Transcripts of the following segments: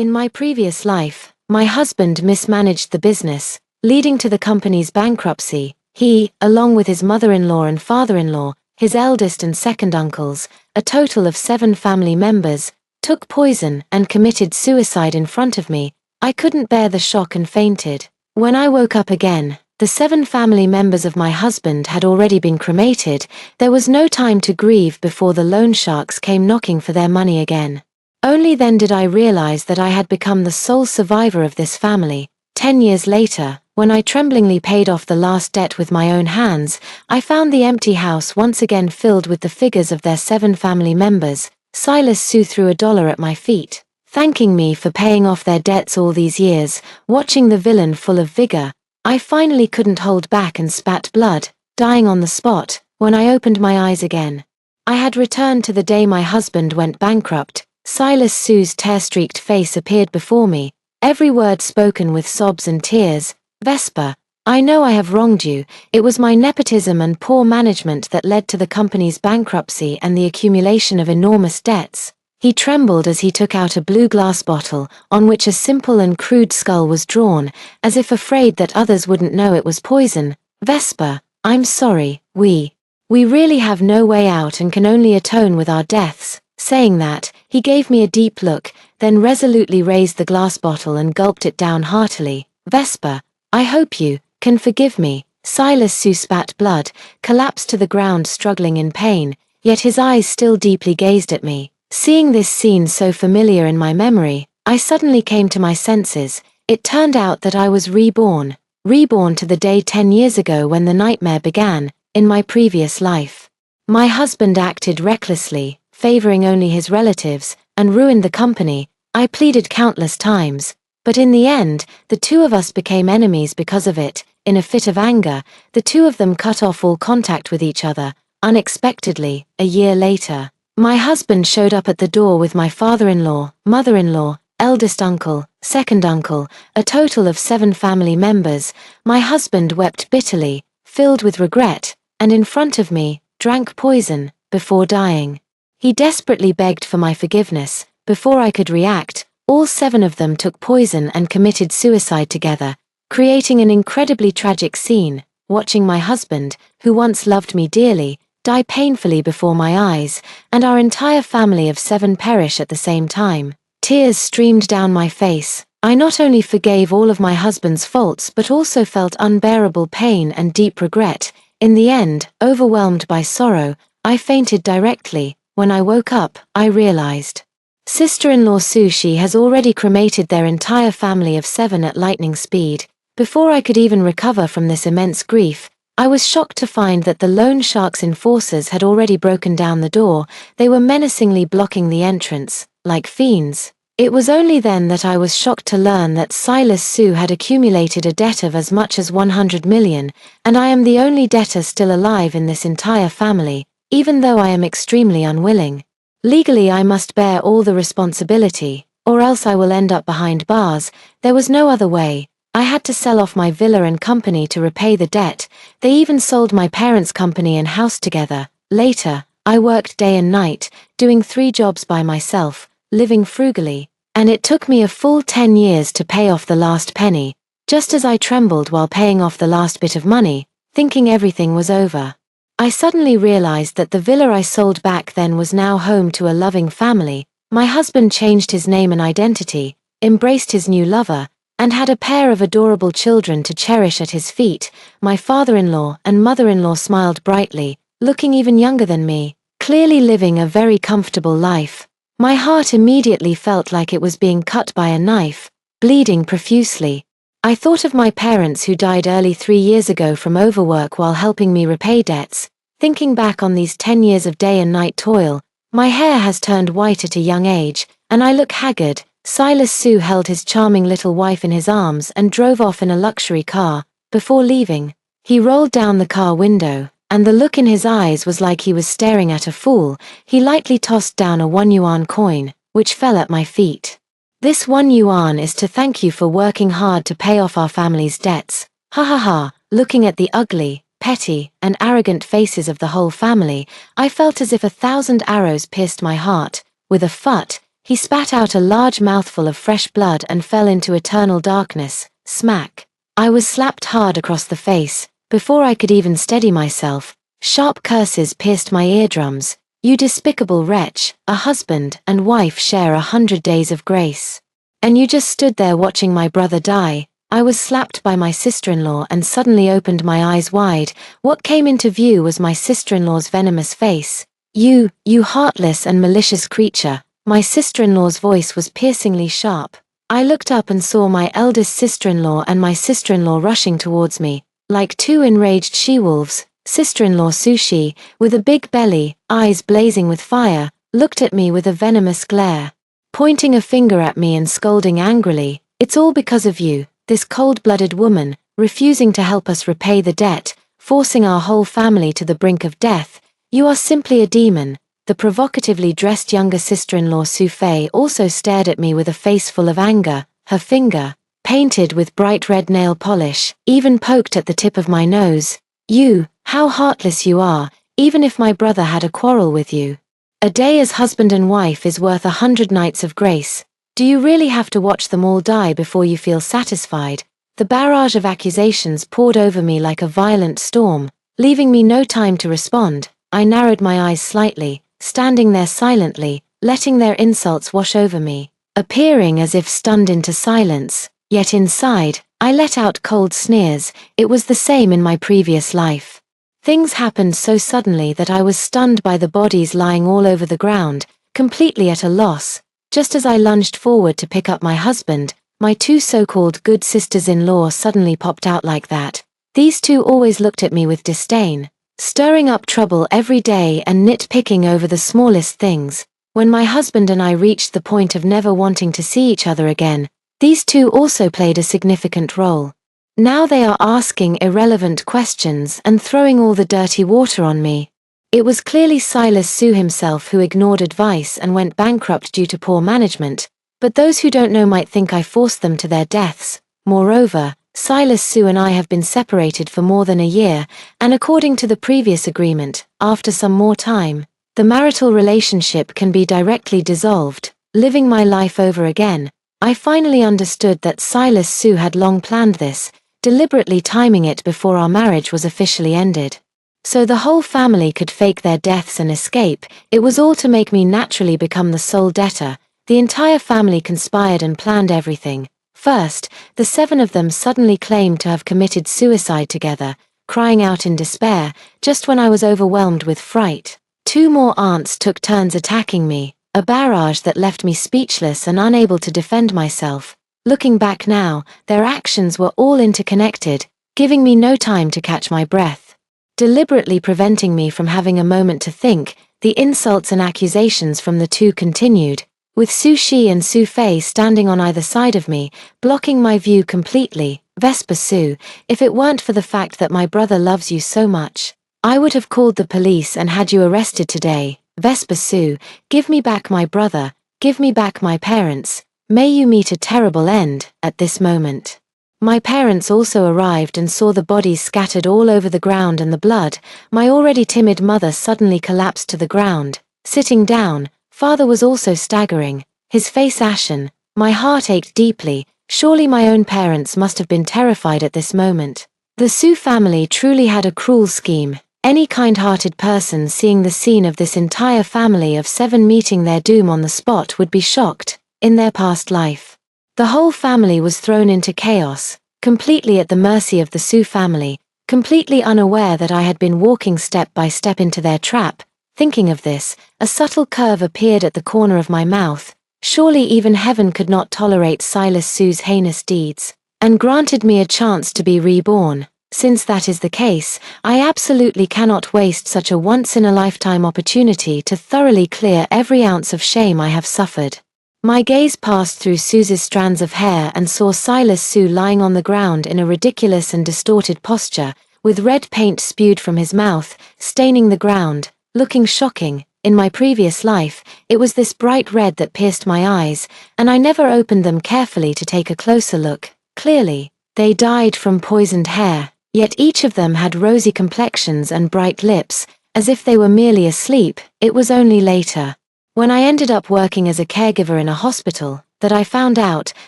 In my previous life, my husband mismanaged the business, leading to the company's bankruptcy. He, along with his mother-in-law and father-in-law, his eldest and second uncles, a total of 7 family members, took poison and committed suicide in front of me. I couldn't bear the shock and fainted. When I woke up again, the 7 family members of my husband had already been cremated. There was no time to grieve before the loan sharks came knocking for their money again. Only then did I realize that I had become the sole survivor of this family. 10 years later, when I tremblingly paid off the last debt with my own hands, I found the empty house once again filled with the figures of their 7 family members. Silas Sue threw $1 at my feet, thanking me for paying off their debts all these years. Watching the villain full of vigor, I finally couldn't hold back and spat blood, dying on the spot. When I opened my eyes again, I had returned to the day my husband went bankrupt. Silas Sue's tear-streaked face appeared before me, every word spoken with sobs and tears. Vesper, I know I have wronged you. It was my nepotism and poor management that led to the company's bankruptcy and the accumulation of enormous debts. He trembled as he took out a blue glass bottle, on which a simple and crude skull was drawn, as if afraid that others wouldn't know it was poison. Vesper, I'm sorry, we really have no way out and can only atone with our deaths. Saying that, he gave me a deep look, then resolutely raised the glass bottle and gulped it down heartily. Vesper, I hope you can forgive me. Silas Sue spat blood, collapsed to the ground struggling in pain, yet his eyes still deeply gazed at me. Seeing this scene so familiar in my memory, I suddenly came to my senses. It turned out that I was reborn to the day 10 years ago when the nightmare began, in my previous life. My husband acted recklessly, favoring only his relatives, and ruined the company. I pleaded countless times, but in the end, the 2 of us became enemies because of it. In a fit of anger, the 2 of them cut off all contact with each other. Unexpectedly, a year later, my husband showed up at the door with my father-in-law, mother-in-law, eldest uncle, second uncle, a total of 7 family members. My husband wept bitterly, filled with regret, and in front of me, drank poison, before dying. He desperately begged for my forgiveness. Before I could react, all 7 of them took poison and committed suicide together, creating an incredibly tragic scene. Watching my husband, who once loved me dearly, die painfully before my eyes, and our entire family of 7 perish at the same time. Tears streamed down my face. I not only forgave all of my husband's faults but also felt unbearable pain and deep regret. In the end, overwhelmed by sorrow, I fainted directly. When I woke up, I realized sister-in-law Sushi has already cremated their entire family of 7 at lightning speed. Before I could even recover from this immense grief, I was shocked to find that the loan shark's enforcers had already broken down the door. They were menacingly blocking the entrance, like fiends. It was only then that I was shocked to learn that Silas Sue had accumulated a debt of as much as 100 million, and I am the only debtor still alive in this entire family. Even though I am extremely unwilling, legally I must bear all the responsibility, or else I will end up behind bars. There was no other way. I had to sell off my villa and company to repay the debt. They even sold my parents' company and house together. Later, I worked day and night, doing 3 jobs by myself, living frugally, and it took me a full 10 years to pay off the last penny. Just as I trembled while paying off the last bit of money, thinking everything was over, I suddenly realized that the villa I sold back then was now home to a loving family. My husband changed his name and identity, embraced his new lover, and had a pair of adorable children to cherish at his feet. My father-in-law and mother-in-law smiled brightly, looking even younger than me, clearly living a very comfortable life. My heart immediately felt like it was being cut by a knife, bleeding profusely. I thought of my parents who died early 3 years ago from overwork while helping me repay debts. Thinking back on these 10 years of day and night toil, my hair has turned white at a young age, and I look haggard. Silas Sue held his charming little wife in his arms and drove off in a luxury car. Before leaving, he rolled down the car window, and the look in his eyes was like he was staring at a fool. He lightly tossed down a 1 yuan coin, which fell at my feet. This 1 yuan is to thank you for working hard to pay off our family's debts. Ha ha ha. Looking at the ugly, petty, and arrogant faces of the whole family, I felt as if 1,000 arrows pierced my heart. With a phut, He spat out a large mouthful of fresh blood and fell into eternal darkness. Smack. I was slapped hard across the face. Before I could even steady myself, sharp curses pierced my eardrums. You despicable wretch, a husband and wife share 100 days of grace. And you just stood there watching my brother die. I was slapped by my sister-in-law and suddenly opened my eyes wide. What came into view was my sister-in-law's venomous face. You heartless and malicious creature. My sister-in-law's voice was piercingly sharp. I looked up and saw my eldest sister-in-law and my sister-in-law rushing towards me, like two enraged she-wolves. Sister-in-law Sushi, with a big belly, eyes blazing with fire, looked at me with a venomous glare, pointing a finger at me and scolding angrily. It's all because of you, this cold-blooded woman, refusing to help us repay the debt, forcing our whole family to the brink of death. You are simply a demon. The provocatively dressed younger sister-in-law Sufei also stared at me with a face full of anger. Her finger, painted with bright red nail polish, even poked at the tip of my nose. You, how heartless you are, even if my brother had a quarrel with you. A day as husband and wife is worth 100 nights of grace. Do you really have to watch them all die before you feel satisfied? The barrage of accusations poured over me like a violent storm, leaving me no time to respond. I narrowed my eyes slightly, standing there silently, letting their insults wash over me, appearing as if stunned into silence, yet inside, I let out cold sneers. It was the same in my previous life. Things happened so suddenly that I was stunned by the bodies lying all over the ground, completely at a loss. Just as I lunged forward to pick up my husband, my two so-called good sisters-in-law suddenly popped out like that. These two always looked at me with disdain, stirring up trouble every day and nitpicking over the smallest things. When my husband and I reached the point of never wanting to see each other again, these two also played a significant role. Now they are asking irrelevant questions and throwing all the dirty water on me. It was clearly Silas Su himself who ignored advice and went bankrupt due to poor management, but those who don't know might think I forced them to their deaths. Moreover, Silas Su and I have been separated for more than a year, and according to the previous agreement, after some more time, the marital relationship can be directly dissolved. Living my life over again, I finally understood that Silas Su had long planned this, deliberately timing it before our marriage was officially ended. So the whole family could fake their deaths and escape. It was all to make me naturally become the sole debtor. The entire family conspired and planned everything. First, the 7 of them suddenly claimed to have committed suicide together, crying out in despair, just when I was overwhelmed with fright. 2 more aunts took turns attacking me, a barrage that left me speechless and unable to defend myself. Looking back now, their actions were all interconnected, giving me no time to catch my breath, deliberately preventing me from having a moment to think. The insults and accusations from the 2 continued, with Sushi and Su Fei standing on either side of me, blocking my view completely. Vesper Su, if it weren't for the fact that my brother loves you so much, I would have called the police and had you arrested today. Vesper Su, give me back my brother, give me back my parents. May you meet a terrible end. At this moment, my parents also arrived and saw the bodies scattered all over the ground and the blood. My already timid mother suddenly collapsed to the ground. Sitting down, father was also staggering, his face ashen. My heart ached deeply. Surely my own parents must have been terrified at this moment. The Su family truly had a cruel scheme. Any kind-hearted person seeing the scene of this entire family of 7 meeting their doom on the spot would be shocked. In their past life, the whole family was thrown into chaos, completely at the mercy of the Su family, completely unaware that I had been walking step by step into their trap. Thinking of this, a subtle curve appeared at the corner of my mouth. Surely even heaven could not tolerate Silas Su's heinous deeds, and granted me a chance to be reborn. Since that is the case, I absolutely cannot waste such a once-in-a-lifetime opportunity to thoroughly clear every ounce of shame I have suffered. My gaze passed through Sue's strands of hair and saw Silas Su lying on the ground in a ridiculous and distorted posture, with red paint spewed from his mouth, staining the ground, looking shocking. In my previous life, it was this bright red that pierced my eyes, and I never opened them carefully to take a closer look. Clearly, they died from poisoned hair, yet each of them had rosy complexions and bright lips, as if they were merely asleep. It was only later, When I ended up working as a caregiver in a hospital, that I found out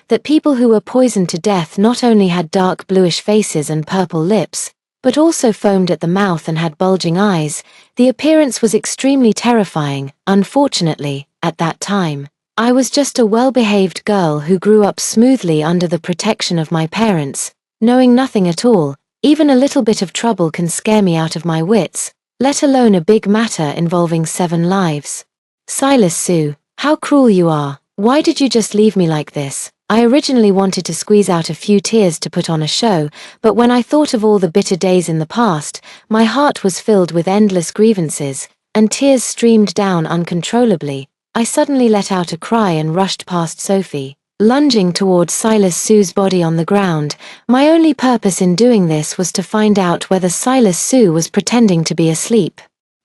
that people who were poisoned to death not only had dark bluish faces and purple lips, but also foamed at the mouth and had bulging eyes. The appearance was extremely terrifying. Unfortunately, at that time, I was just a well-behaved girl who grew up smoothly under the protection of my parents, knowing nothing at all. Even a little bit of trouble can scare me out of my wits, let alone a big matter involving 7 lives. Silas Sue, how cruel you are. Why did you just leave me like this? I originally wanted to squeeze out a few tears to put on a show, but when I thought of all the bitter days in the past, my heart was filled with endless grievances, and tears streamed down uncontrollably. I suddenly let out a cry and rushed past Sophie, lunging towards Silas Sue's body on the ground. My only purpose in doing this was to find out whether Silas Sue was pretending to be asleep,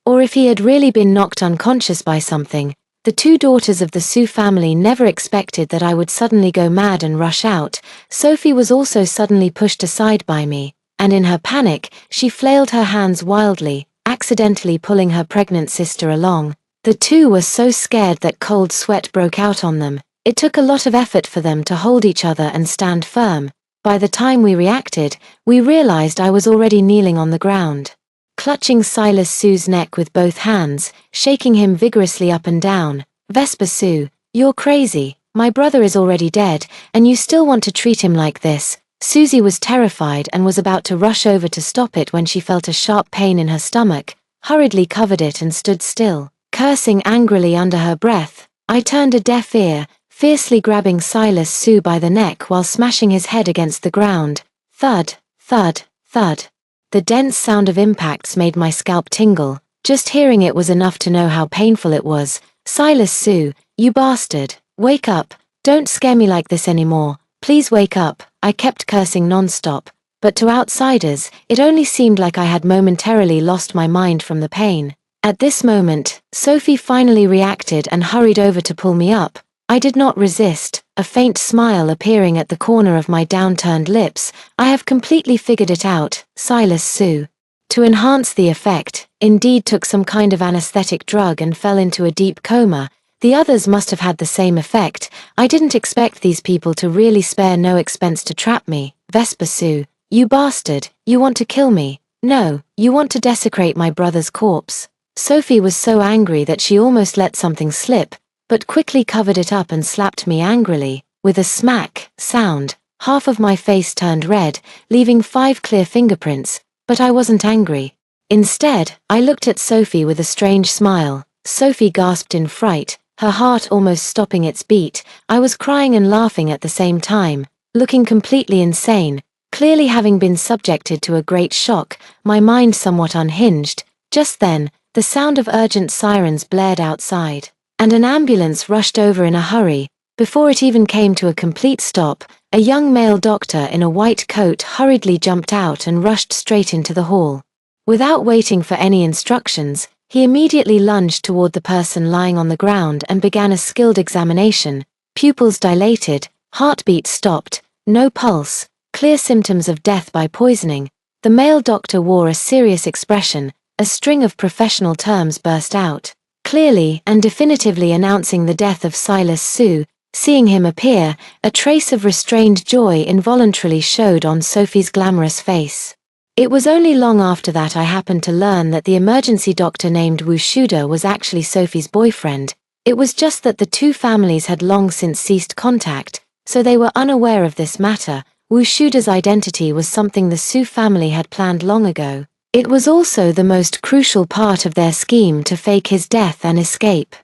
or if he had really been knocked unconscious by something. The 2 daughters of the Sue family never expected that I would suddenly go mad and rush out. Sophie was also suddenly pushed aside by me, and in her panic, she flailed her hands wildly, accidentally pulling her pregnant sister along. The 2 were so scared that cold sweat broke out on them. It took a lot of effort for them to hold each other and stand firm. By the time we reacted, we realized I was already kneeling on the ground, clutching Silas Sue's neck with both hands, shaking him vigorously up and down. Vesper Sue, you're crazy. My brother is already dead, and you still want to treat him like this. Susie was terrified and was about to rush over to stop it when she felt a sharp pain in her stomach, hurriedly covered it and stood still, cursing angrily under her breath. I turned a deaf ear, fiercely grabbing Silas Sue by the neck while smashing his head against the ground. Thud, thud, thud. The dense sound of impacts made my scalp tingle. Just hearing it was enough to know how painful it was. Silas Sue, you bastard. Wake up. Don't scare me like this anymore. Please wake up. I kept cursing non-stop, but to outsiders, it only seemed like I had momentarily lost my mind from the pain. At this moment, Sophie finally reacted and hurried over to pull me up. I did not resist, a faint smile appearing at the corner of my downturned lips. I have completely figured it out. Silas Sue, to enhance the effect, indeed took some kind of anesthetic drug and fell into a deep coma. The others must have had the same effect. I didn't expect these people to really spare no expense to trap me. Vesper Sue, you bastard, you want to kill me. No, you want to desecrate my brother's corpse. Sophie was so angry that she almost let something slip, but quickly covered it up and slapped me angrily. With a smack sound, half of my face turned red, leaving 5 clear fingerprints, but I wasn't angry. Instead, I looked at Sophie with a strange smile. Sophie gasped in fright, her heart almost stopping its beat. I was crying and laughing at the same time, looking completely insane, clearly having been subjected to a great shock, my mind somewhat unhinged. Just then, the sound of urgent sirens blared outside, and an ambulance rushed over in a hurry. Before it even came to a complete stop, a young male doctor in a white coat hurriedly jumped out and rushed straight into the hall. Without waiting for any instructions, he immediately lunged toward the person lying on the ground and began a skilled examination. Pupils dilated, heartbeat stopped, no pulse, clear symptoms of death by poisoning. The male doctor wore a serious expression. A string of professional terms burst out, clearly and definitively announcing the death of Silas Sue. Seeing him appear, a trace of restrained joy involuntarily showed on Sophie's glamorous face. It was only long after that I happened to learn that the emergency doctor named Wu Shuda was actually Sophie's boyfriend. It was just that the 2 families had long since ceased contact, so they were unaware of this matter. Wu Shuda's identity was something the Sue family had planned long ago. It was also the most crucial part of their scheme to fake his death and escape.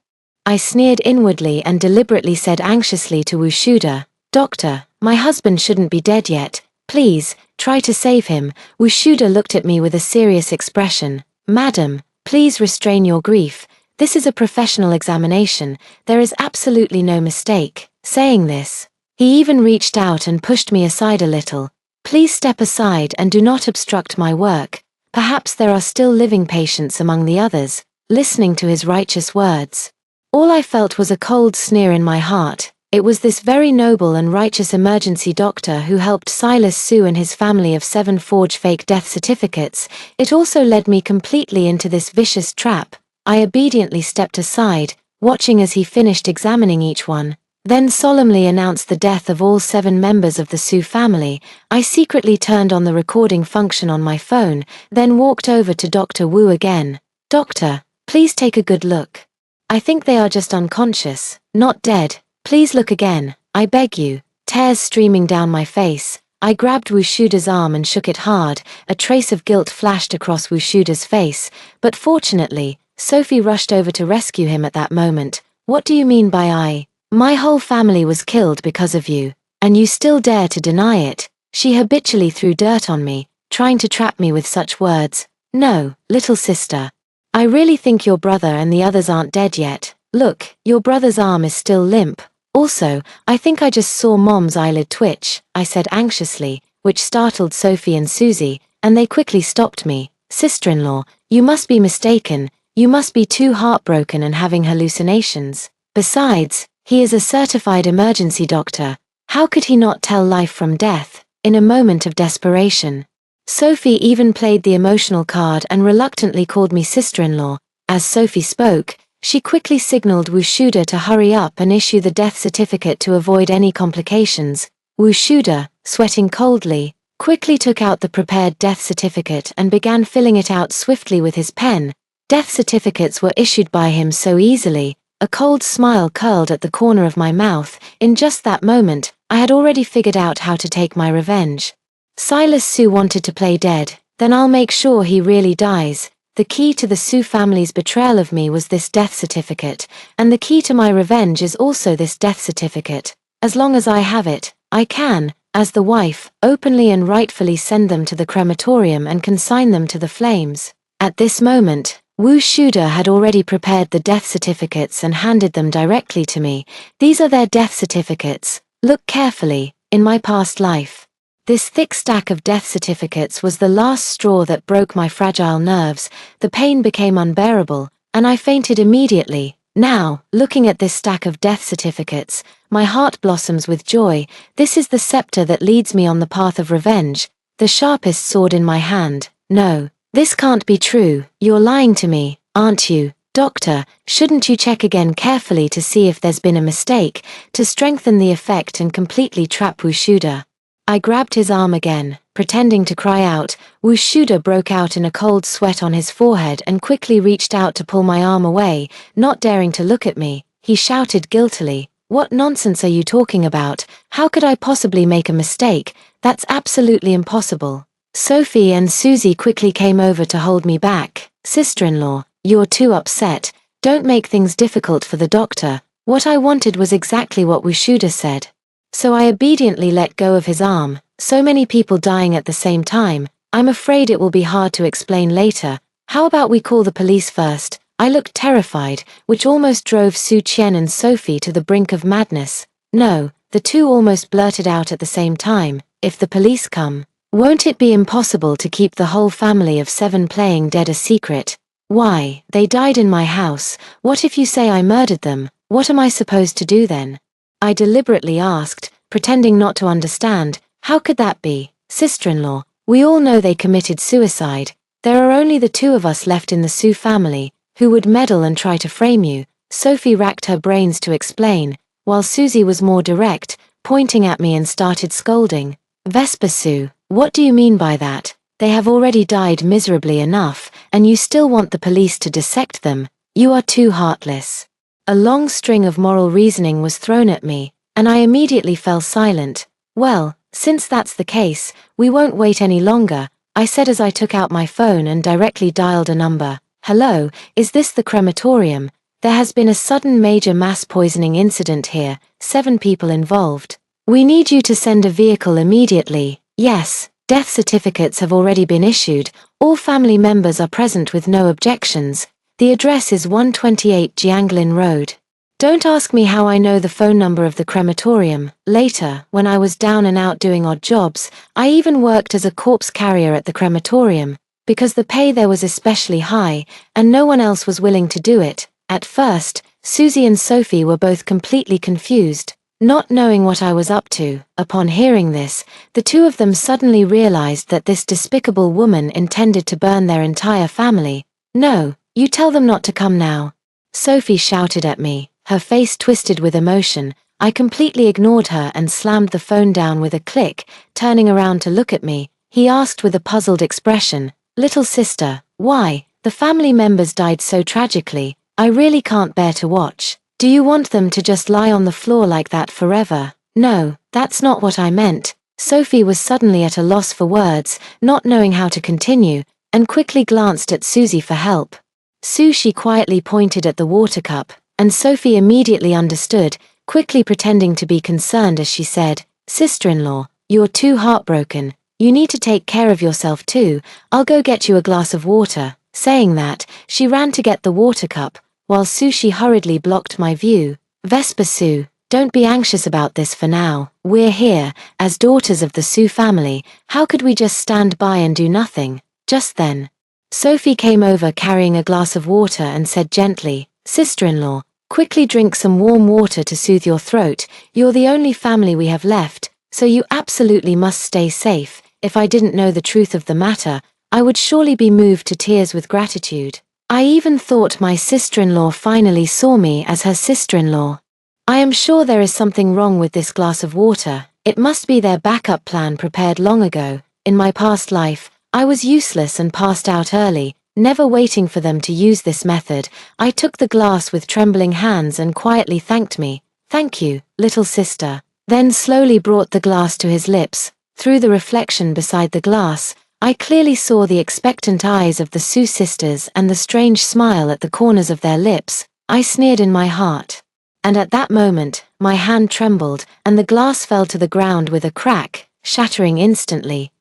I sneered inwardly and deliberately said anxiously to Wu Shuda, "Doctor, my husband shouldn't be dead yet. Please, try to save him." Wu Shuda looked at me with a serious expression. "Madam, please restrain your grief. This is a professional examination. There is absolutely no mistake." Saying this, he even reached out and pushed me aside a little. "Please step aside and do not obstruct my work. Perhaps there are still living patients among the others." Listening to his righteous words, all I felt was a cold sneer in my heart. It was this very noble and righteous emergency doctor who helped Silas Sue and his family of 7 forge fake death certificates. It also led me completely into this vicious trap. I obediently stepped aside, watching as he finished examining each one, then solemnly announced the death of all 7 members of the Su family. I secretly turned on the recording function on my phone, then walked over to Dr. Wu again. Doctor, please take a good look. I think they are just unconscious, not dead. Please look again, I beg you. Tears streaming down my face, I grabbed Wu Shuda's arm and shook it hard. A trace of guilt flashed across Wu Shuda's face, but fortunately, Sophie rushed over to rescue him at that moment. What do you mean by I? My whole family was killed because of you, and you still dare to deny it. She habitually threw dirt on me, trying to trap me with such words. No, little sister. I really think your brother and the others aren't dead yet. Look, your brother's arm is still limp. Also, I think I just saw Mom's eyelid twitch, I said anxiously, which startled Sophie and Susie, and they quickly stopped me. Sister-in-law, you must be mistaken. You must be too heartbroken and having hallucinations. Besides, he is a certified emergency doctor. How could he not tell life from death, in a moment of desperation? Sophie even played the emotional card and reluctantly called me sister-in-law. As Sophie spoke, she quickly signaled Wu Shuda to hurry up and issue the death certificate to avoid any complications. Wu Shuda, sweating coldly, quickly took out the prepared death certificate and began filling it out swiftly with his pen. Death certificates were issued by him so easily. A cold smile curled at the corner of my mouth. In just that moment, I had already figured out how to take my revenge. Silas Su wanted to play dead, then I'll make sure he really dies. The key to the Su family's betrayal of me was this death certificate, and the key to my revenge is also this death certificate. As long as I have it, I can, as the wife, openly and rightfully send them to the crematorium and consign them to the flames. At this moment, Wu Shuda had already prepared the death certificates and handed them directly to me. These are their death certificates. Look carefully, in my past life. This thick stack of death certificates was the last straw that broke my fragile nerves. The pain became unbearable, and I fainted immediately. Now, looking at this stack of death certificates, my heart blossoms with joy. This is the scepter that leads me on the path of revenge, the sharpest sword in my hand. No, this can't be true. You're lying to me, aren't you? Doctor, shouldn't you check again carefully to see if there's been a mistake, to strengthen the effect and completely trap Wu Shuda? I grabbed his arm again, pretending to cry out. Wu Shuda broke out in a cold sweat on his forehead and quickly reached out to pull my arm away. Not daring to look at me, he shouted guiltily, "What nonsense are you talking about? How could I possibly make a mistake? That's absolutely impossible." Sophie and Susie quickly came over to hold me back. Sister-in-law, you're too upset. Don't make things difficult for the doctor. What I wanted was exactly what Wu Shuda said. So I obediently let go of his arm. So many people dying at the same time, I'm afraid it will be hard to explain later. How about we call the police first? I looked terrified, which almost drove Su Qian and Sophie to the brink of madness. No, the two almost blurted out at the same time. If the police come, won't it be impossible to keep the whole family of 7 playing dead a secret? Why, they died in my house. What if you say I murdered them? What am I supposed to do then? I deliberately asked, pretending not to understand. How could that be? Sister-in-law, we all know they committed suicide. There are only the 2 of us left in the Su family. Who would meddle and try to frame you? Sophie racked her brains to explain, while Susie was more direct, pointing at me and started scolding. Vesper Su, what do you mean by that? They have already died miserably enough, and you still want the police to dissect them? You are too heartless. A long string of moral reasoning was thrown at me, and I immediately fell silent. Well, since that's the case, we won't wait any longer, I said as I took out my phone and directly dialed a number. Hello, is this the crematorium? There has been a sudden major mass poisoning incident here, 7 people involved. We need you to send a vehicle immediately. Yes, death certificates have already been issued, all family members are present with no objections. The address is 128 Jianglin Road. Don't ask me how I know the phone number of the crematorium. Later, when I was down and out doing odd jobs, I even worked as a corpse carrier at the crematorium, because the pay there was especially high, and no one else was willing to do it. At first, Susie and Sophie were both completely confused, not knowing what I was up to. Upon hearing this, the 2 of them suddenly realized that this despicable woman intended to burn their entire family. No. You tell them not to come now. Sophie shouted at me, her face twisted with emotion. I completely ignored her and slammed the phone down with a click. Turning around to look at me, he asked with a puzzled expression, "Little sister, why? The family members died so tragically. I really can't bear to watch. Do you want them to just lie on the floor like that forever?" "No, that's not what I meant." Sophie was suddenly at a loss for words, not knowing how to continue, and quickly glanced at Susie for help. She quietly pointed at the water cup, and Sophie immediately understood, quickly pretending to be concerned as she said, "Sister-in-law, you're too heartbroken. You need to take care of yourself too. I'll go get you a glass of water." Saying that, she ran to get the water cup, while Sushi hurriedly blocked my view. "Vespa Sue, don't be anxious about this for now. We're here, as daughters of the Sue family. How could we just stand by and do nothing?" Just then, Sophie came over carrying a glass of water and said gently, "Sister-in-law, quickly drink some warm water to soothe your throat. You're the only family we have left, so you absolutely must stay safe." If I didn't know the truth of the matter, I would surely be moved to tears with gratitude. I even thought my sister-in-law finally saw me as her sister-in-law. I am sure there is something wrong with this glass of water. It must be their backup plan prepared long ago. In my past life, I was useless and passed out early, never waiting for them to use this method. I took the glass with trembling hands and quietly thanked me. "Thank you, little sister." Then slowly brought the glass to his lips. Through the reflection beside the glass, I clearly saw the expectant eyes of the Sue sisters and the strange smile at the corners of their lips. I sneered in my heart. And at that moment, my hand trembled, and the glass fell to the ground with a crack, shattering instantly.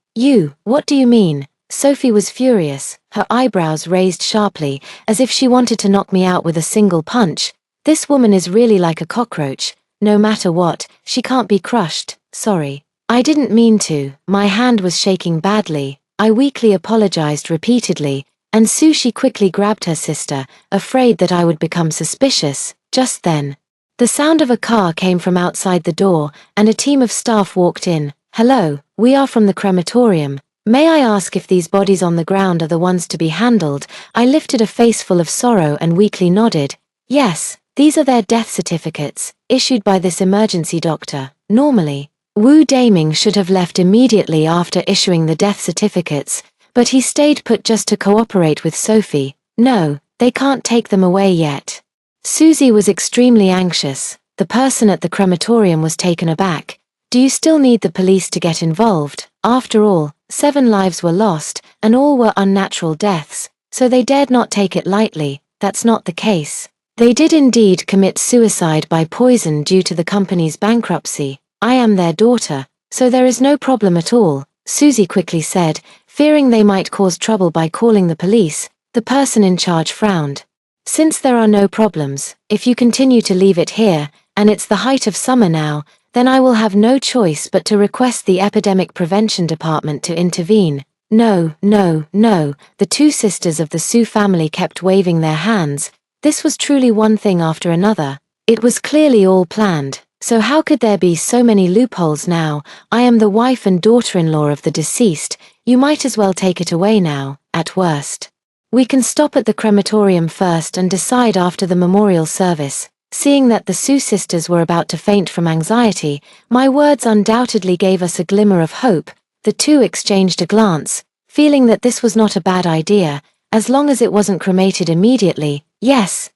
What do you mean?" Sophie was furious, her eyebrows raised sharply, as if she wanted to knock me out with a single punch. "This woman is really like a cockroach. No matter what, she can't be crushed." "Sorry. I didn't mean to." My hand was shaking badly. I weakly apologized repeatedly, and Sushi quickly grabbed her sister, afraid that I would become suspicious. Just then, the sound of a car came from outside the door, and a team of staff walked in. "Hello, we are from the crematorium. May I ask if these bodies on the ground are the ones to be handled?" I lifted a face full of sorrow and weakly nodded. "Yes, these are their death certificates, issued by this emergency doctor. Normally, Wu Daming should have left immediately after issuing the death certificates, but he stayed put just to cooperate with Sophie. No, they can't take them away yet." Susie was extremely anxious. The person at the crematorium was taken aback. "Do you still need the police to get involved? After all, 7 lives were lost, and all were unnatural deaths, so they dared not take it lightly." "That's not the case. They did indeed commit suicide by poison due to the company's bankruptcy. I am their daughter, so there is no problem at all," Susie quickly said, fearing they might cause trouble by calling the police. The person in charge frowned. "Since there are no problems, if you continue to leave it here, and it's the height of summer now, then I will have no choice but to request the Epidemic Prevention Department to intervene." No. The 2 sisters of the Sue family kept waving their hands. This was truly one thing after another. It was clearly all planned. So how could there be so many loopholes now? "I am the wife and daughter-in-law of the deceased. You might as well take it away now. At worst, we can stop at the crematorium first and decide after the memorial service." Seeing that the Sue sisters were about to faint from anxiety, my words undoubtedly gave us a glimmer of hope. The 2 exchanged a glance, feeling that this was not a bad idea, as long as it wasn't cremated immediately. Yes.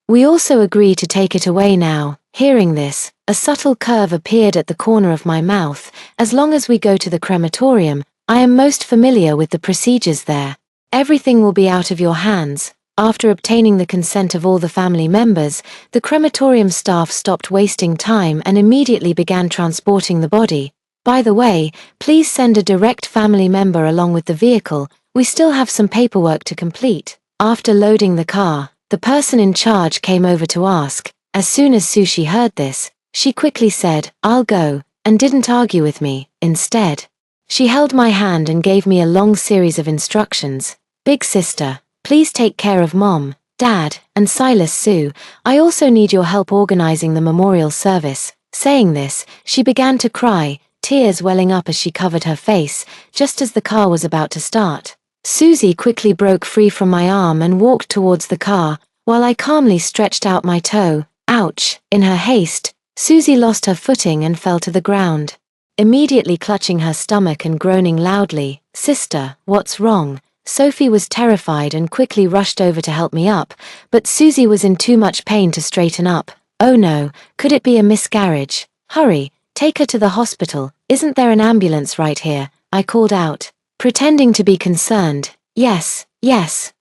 We also agree to take it away now." Hearing this, a subtle curve appeared at the corner of my mouth. "As long as we go to the crematorium, I am most familiar with the procedures there. Everything will be out of your hands." After obtaining the consent of all the family members, the crematorium staff stopped wasting time and immediately began transporting the body. "By the way, please send a direct family member along with the vehicle. We still have some paperwork to complete." After loading the car, the person in charge came over to ask. As soon as Sushi heard this, she quickly said, "I'll go," and didn't argue with me. Instead, she held my hand and gave me a long series of instructions. "Big sister, please take care of Mom, Dad, and Silas Sue. I also need your help organizing the memorial service." Saying this, she began to cry, tears welling up as she covered her face, just as the car was about to start. Susie quickly broke free from my arm and walked towards the car, while I calmly stretched out my toe. Ouch! In her haste, Susie lost her footing and fell to the ground. Immediately clutching her stomach and groaning loudly, "Sister, what's wrong?" Sophie was terrified and quickly rushed over to help me up, but Susie was in too much pain to straighten up. "Oh no, could it be a miscarriage? Hurry, take her to the hospital, isn't there an ambulance right here?" I called out, pretending to be concerned. Yes,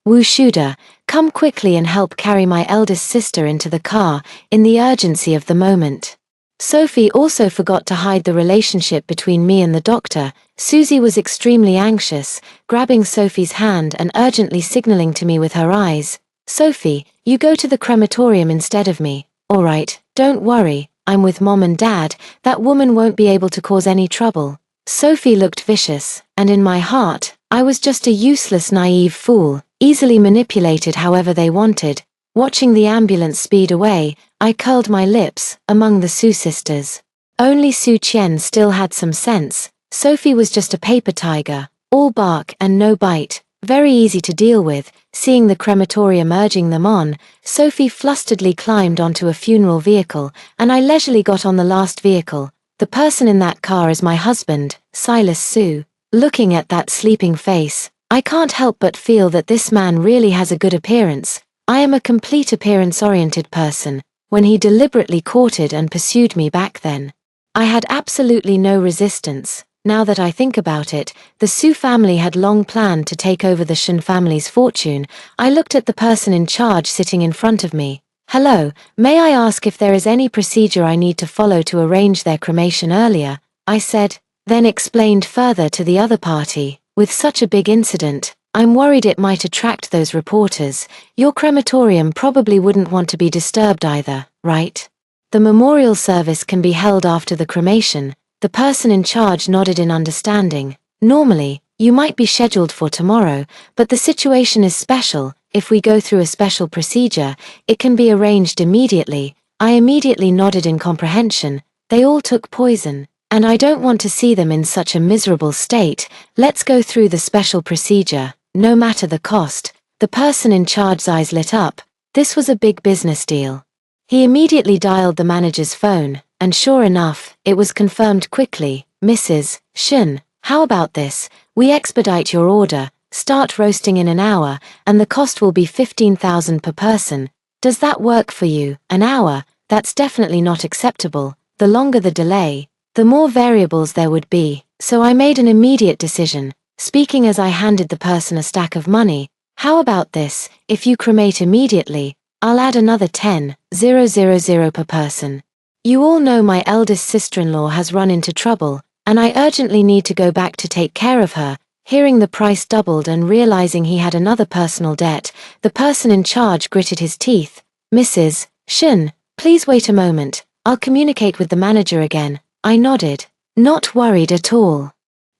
Wu Shuda, come quickly and help carry my eldest sister into the car," in the urgency of the moment. Sophie also forgot to hide the relationship between me and the doctor. Susie was extremely anxious, grabbing Sophie's hand and urgently signaling to me with her eyes, "Sophie, you go to the crematorium instead of me." "All right, don't worry, I'm with Mom and Dad, that woman won't be able to cause any trouble." Sophie looked vicious, and in my heart, I was just a useless naive fool, easily manipulated however they wanted. Watching the ambulance speed away, I curled my lips. Among the Su sisters, only Su Qian still had some sense. Sophie was just a paper tiger, all bark and no bite, very easy to deal with. Seeing the crematorium urging them on, Sophie flusteredly climbed onto a funeral vehicle, and I leisurely got on the last vehicle. The person in that car is my husband, Silas Su. Looking at that sleeping face, I can't help but feel that this man really has a good appearance. I am a complete appearance-oriented person. When he deliberately courted and pursued me back then, I had absolutely no resistance. Now that I think about it, the Su family had long planned to take over the Shen family's fortune. I looked at the person in charge sitting in front of me. "Hello, may I ask if there is any procedure I need to follow to arrange their cremation earlier?" I said, then explained further to the other party, "With such a big incident, I'm worried it might attract those reporters. Your crematorium probably wouldn't want to be disturbed either, right? The memorial service can be held after the cremation." The person in charge nodded in understanding. "Normally, you might be scheduled for tomorrow, but the situation is special. If we go through a special procedure, it can be arranged immediately." I immediately nodded in comprehension. They all took poison, and I don't want to see them in such a miserable state. Let's go through the special procedure, no matter the cost. The person in charge's eyes lit up. This was a big business deal. He immediately dialed the manager's phone, and sure enough, it was confirmed quickly. "Mrs. Shen, how about this? We expedite your order, start roasting in an hour, and the cost will be 15,000 per person. Does that work for you?" "An hour? That's definitely not acceptable. The longer the delay, the more variables there would be." So I made an immediate decision, speaking as I handed the person a stack of money. "How about this? If you cremate immediately, I'll add another 10,000 per person. You all know my eldest sister-in-law has run into trouble, and I urgently need to go back to take care of her." Hearing the price doubled and realizing he had another personal debt, the person in charge gritted his teeth. "Mrs. Shen, please wait a moment, I'll communicate with the manager again." I nodded, not worried at all.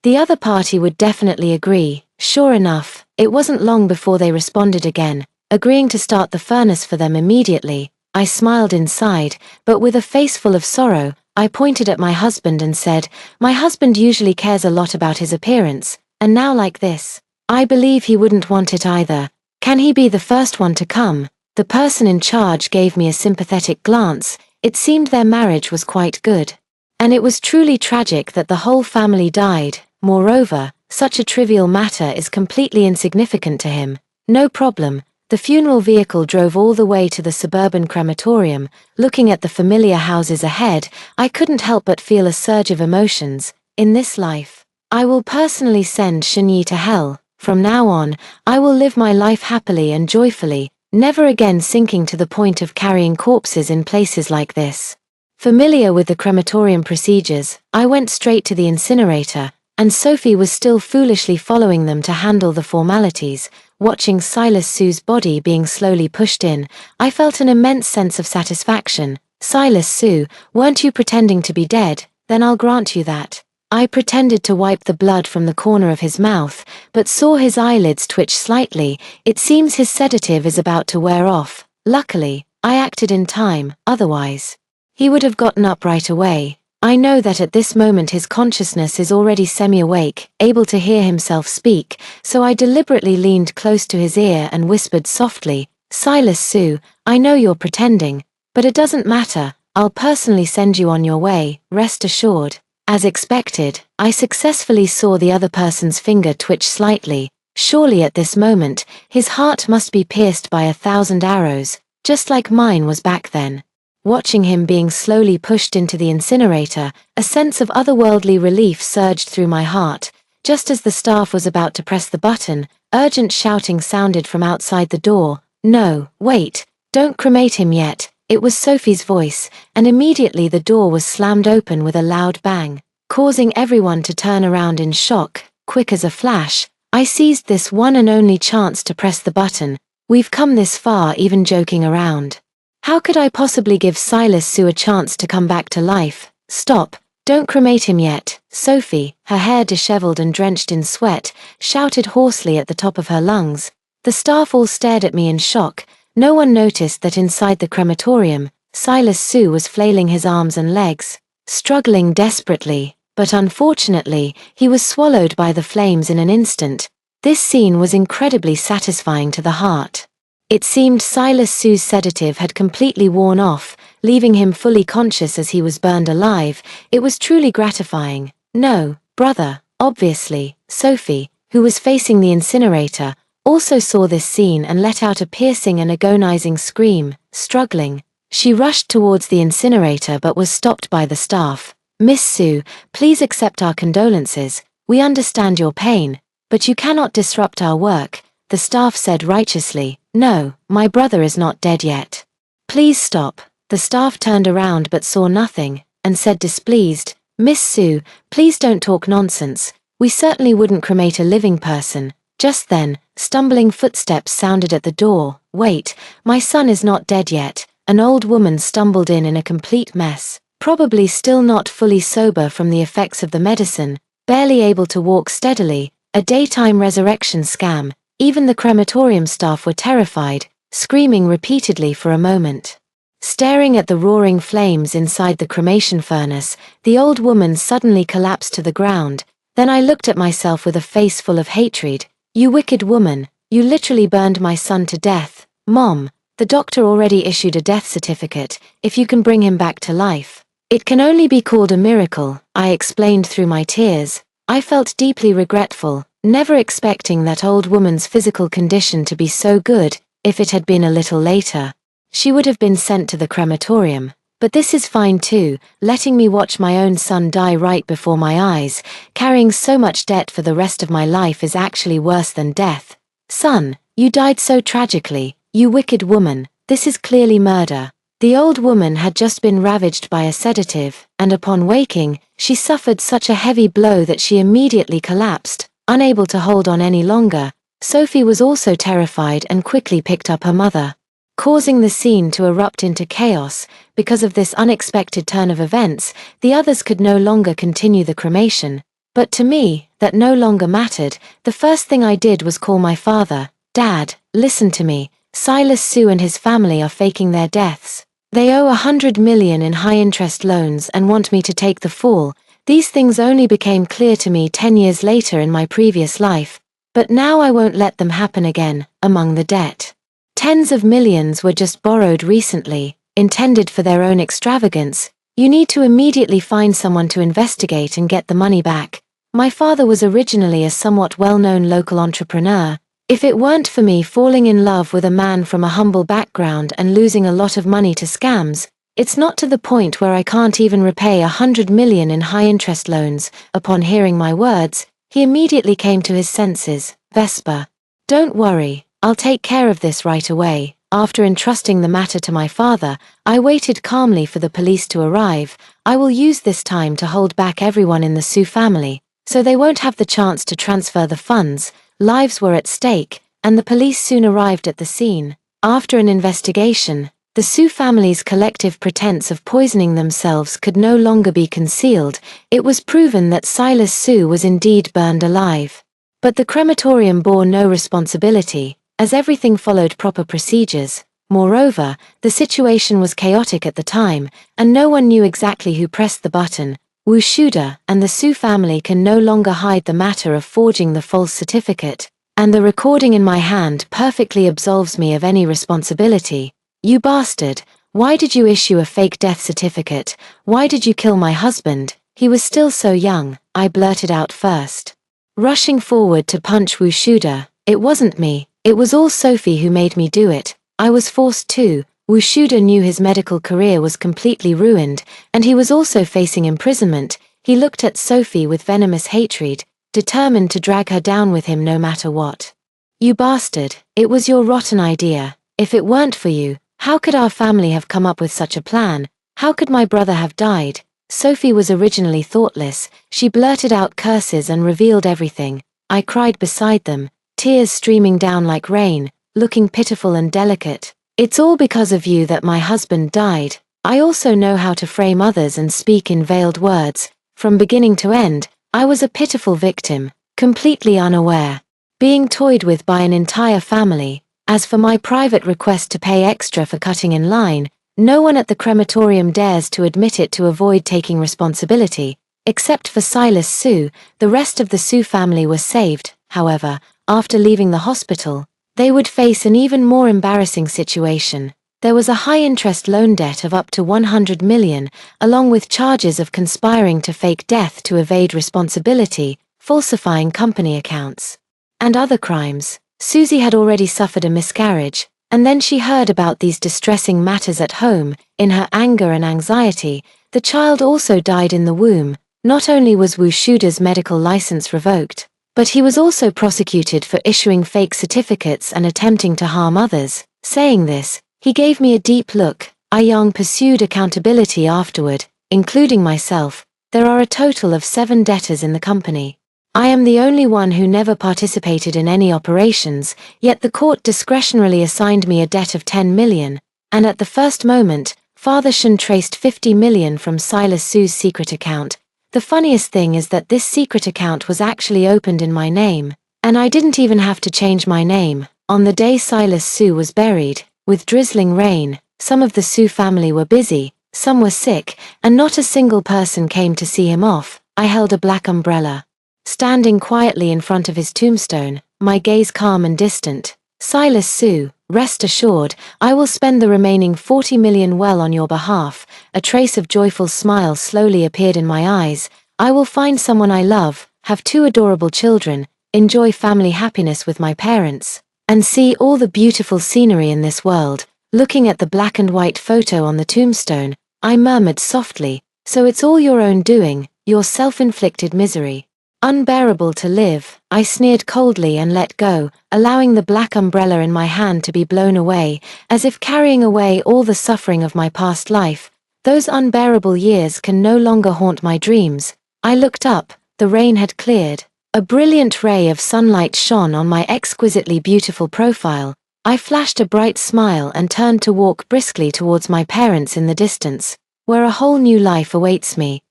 The other party would definitely agree. Sure enough, it wasn't long before they responded again, agreeing to start the furnace for them immediately. I smiled inside, but with a face full of sorrow, I pointed at my husband and said, "My husband usually cares a lot about his appearance, and now like this, I believe he wouldn't want it either. Can he be the first one to come?" The person in charge gave me a sympathetic glance. It seemed their marriage was quite good. And it was truly tragic that the whole family died. Moreover, such a trivial matter is completely insignificant to him. No problem. The funeral vehicle drove all the way to the suburban crematorium. Looking at the familiar houses ahead, I couldn't help but feel a surge of emotions. In this life, I will personally send Shenyi to hell. From now on, I will live my life happily and joyfully, never again sinking to the point of carrying corpses in places like this. Familiar with the crematorium procedures, I went straight to the incinerator, and Sophie was still foolishly following them to handle the formalities. Watching Silas Su's body being slowly pushed in, I felt an immense sense of satisfaction. "Silas Su, weren't you pretending to be dead? Then I'll grant you that." I pretended to wipe the blood from the corner of his mouth, but saw his eyelids twitch slightly. It seems his sedative is about to wear off. Luckily, I acted in time, otherwise he would have gotten up right away. I know that at this moment his consciousness is already semi-awake, able to hear himself speak, so I deliberately leaned close to his ear and whispered softly, Silas Su, I know you're pretending, but it doesn't matter, I'll personally send you on your way, rest assured. As expected, I successfully saw the other person's finger twitch slightly. Surely at this moment, his heart must be pierced by 1,000 arrows, just like mine was back then. Watching him being slowly pushed into the incinerator, a sense of otherworldly relief surged through my heart. Just as the staff was about to press the button, urgent shouting sounded from outside the door. No, wait, don't cremate him yet. It was Sophie's voice, and immediately the door was slammed open with a loud bang, causing everyone to turn around in shock. Quick as a flash, I seized this one and only chance to press the button. We've come this far even joking around. How could I possibly give Silas Su a chance to come back to life? Stop, don't cremate him yet. Sophie, her hair disheveled and drenched in sweat, shouted hoarsely at the top of her lungs. The staff all stared at me in shock. No one noticed that inside the crematorium, Silas Su was flailing his arms and legs, struggling desperately, but unfortunately, he was swallowed by the flames in an instant. This scene was incredibly satisfying to the heart. It seemed Silas Su's sedative had completely worn off, leaving him fully conscious as he was burned alive. It was truly gratifying. No, brother, obviously, Sophie, who was facing the incinerator, also saw this scene and let out a piercing and agonizing scream. Struggling, she rushed towards the incinerator but was stopped by the staff. Miss Su, please accept our condolences. We understand your pain, but you cannot disrupt our work, the staff said righteously. No, my brother is not dead yet. Please stop. The staff turned around but saw nothing, and said displeased, Miss Su, please don't talk nonsense. We certainly wouldn't cremate a living person. Just then, stumbling footsteps sounded at the door. Wait, my son is not dead yet. An old woman stumbled in a complete mess, probably still not fully sober from the effects of the medicine, barely able to walk steadily, a daytime resurrection scam. Even the crematorium staff were terrified, screaming repeatedly for a moment. Staring at the roaring flames inside the cremation furnace, the old woman suddenly collapsed to the ground. Then I looked at myself with a face full of hatred. You wicked woman, you literally burned my son to death. Mom, the doctor already issued a death certificate, if you can bring him back to life. It can only be called a miracle, I explained through my tears. I felt deeply regretful, never expecting that old woman's physical condition to be so good. If it had been a little later, she would have been sent to the crematorium. But this is fine too, letting me watch my own son die right before my eyes. Carrying so much debt for the rest of my life is actually worse than death. Son, you died so tragically, you wicked woman, this is clearly murder. The old woman had just been ravaged by a sedative, and upon waking, she suffered such a heavy blow that she immediately collapsed, unable to hold on any longer. Sophie was also terrified and quickly picked up her mother, causing the scene to erupt into chaos. Because of this unexpected turn of events, the others could no longer continue the cremation. But to me, that no longer mattered. The first thing I did was call my father. Dad, listen to me. Silas Su and his family are faking their deaths. They owe 100 million in high-interest loans and want me to take the fall. These things only became clear to me 10 years later in my previous life. But now I won't let them happen again. Among the debt, tens of millions were just borrowed recently, intended for their own extravagance. You need to immediately find someone to investigate and get the money back. My father was originally a somewhat well-known local entrepreneur. If it weren't for me falling in love with a man from a humble background and losing a lot of money to scams, it's not to the point where I can't even repay 100 million in high-interest loans. Upon hearing my words, he immediately came to his senses. Vesper, don't worry, I'll take care of this right away. After entrusting the matter to my father, I waited calmly for the police to arrive. I will use this time to hold back everyone in the Su family, so they won't have the chance to transfer the funds. Lives were at stake, and the police soon arrived at the scene. After an investigation, the Su family's collective pretense of poisoning themselves could no longer be concealed. It was proven that Silas Su was indeed burned alive. But the crematorium bore no responsibility, as everything followed proper procedures. Moreover, the situation was chaotic at the time, and no one knew exactly who pressed the button. Wu Shuda and the Su family can no longer hide the matter of forging the false certificate. And the recording in my hand perfectly absolves me of any responsibility. You bastard, why did you issue a fake death certificate? Why did you kill my husband? He was still so young, I blurted out first. Rushing forward to punch Wu Shuda, it wasn't me, it was all Sophie who made me do it. I was forced to. Wu Shuda knew his medical career was completely ruined, and he was also facing imprisonment. He looked at Sophie with venomous hatred, determined to drag her down with him no matter what. You bastard, it was your rotten idea. If it weren't for you, how could our family have come up with such a plan? How could my brother have died? Sophie was originally thoughtless. She blurted out curses and revealed everything. I cried beside them, tears streaming down like rain, looking pitiful and delicate. It's all because of you that my husband died. I also know how to frame others and speak in veiled words. From beginning to end, I was a pitiful victim, completely unaware, being toyed with by an entire family. As for my private request to pay extra for cutting in line, no one at the crematorium dares to admit it to avoid taking responsibility. Except for Silas Su, the rest of the Su family was saved. However, after leaving the hospital, they would face an even more embarrassing situation. There was a high-interest loan debt of up to 100 million, along with charges of conspiring to fake death to evade responsibility, falsifying company accounts, and other crimes. Susie had already suffered a miscarriage, and then she heard about these distressing matters at home. In her anger and anxiety, the child also died in the womb. Not only was Wu Shuda's medical license revoked, but he was also prosecuted for issuing fake certificates and attempting to harm others. Saying this, he gave me a deep look. Young pursued accountability afterward, including myself. There are a total of 7 debtors in the company. I am the only one who never participated in any operations, yet the court discretionarily assigned me a debt of 10 million, and at the first moment, Father Shen traced 50 million from Silas Su's secret account. The funniest thing is that this secret account was actually opened in my name, and I didn't even have to change my name. On the day Silas Su was buried, with drizzling rain, some of the Su family were busy, some were sick, and not a single person came to see him off. I held a black umbrella, standing quietly in front of his tombstone, my gaze calm and distant. Silas Su, rest assured, I will spend the remaining 40 million well on your behalf. A trace of joyful smile slowly appeared in my eyes. I will find someone I love, have 2 adorable children, enjoy family happiness with my parents, and see all the beautiful scenery in this world. Looking at the black and white photo on the tombstone, I murmured softly, so it's all your own doing, your self-inflicted misery. Unbearable to live, I sneered coldly and let go, allowing the black umbrella in my hand to be blown away, as if carrying away all the suffering of my past life. Those unbearable years can no longer haunt my dreams. I looked up, the rain had cleared. A brilliant ray of sunlight shone on my exquisitely beautiful profile. I flashed a bright smile and turned to walk briskly towards my parents in the distance, where a whole new life awaits me.